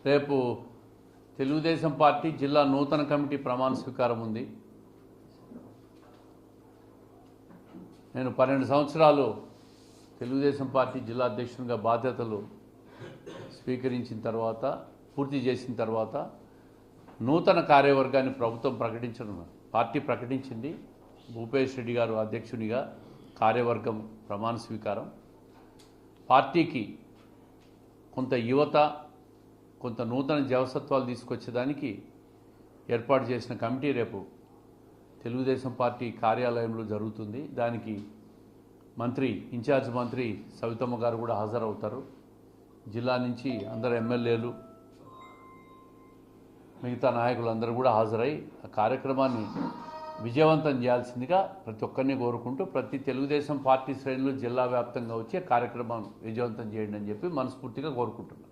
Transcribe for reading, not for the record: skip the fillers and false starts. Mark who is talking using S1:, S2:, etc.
S1: రేపు తెలుగుదేశం పార్టీ జిల్లా నూతన కమిటీ ప్రమాణ స్వీకారం ఉంది. నేను 12 సంవత్సరాలు తెలుగుదేశం పార్టీ జిల్లా అధ్యక్షునిగా బాధ్యతలు స్వీకరించిన తర్వాత పూర్తి చేసిన తర్వాత నూతన కార్యవర్గాన్ని ప్రభుత్వం పార్టీ ప్రకటించింది. భూపేష్ రెడ్డి గారు అధ్యక్షునిగా కార్యవర్గం ప్రమాణ స్వీకారం. పార్టీకి కొంత యువత, కొంత నూతన జవసత్వాలు తీసుకొచ్చేదానికి ఏర్పాటు చేసిన కమిటీ రేపు తెలుగుదేశం పార్టీ కార్యాలయంలో జరుగుతుంది. దానికి ఇన్ఛార్జ్ మంత్రి సవితమ్మ గారు కూడా హాజరవుతారు. జిల్లా నుంచి అందరు ఎమ్మెల్యేలు, మిగతా నాయకులందరూ కూడా హాజరై ఆ కార్యక్రమాన్ని విజయవంతం చేయాల్సిందిగా ప్రతి ఒక్కరిని కోరుకుంటూ, ప్రతి తెలుగుదేశం పార్టీ శ్రేణులు జిల్లా వ్యాప్తంగా వచ్చే కార్యక్రమాన్ని విజయవంతం చేయండి అని చెప్పి మనస్ఫూర్తిగా కోరుకుంటున్నాను.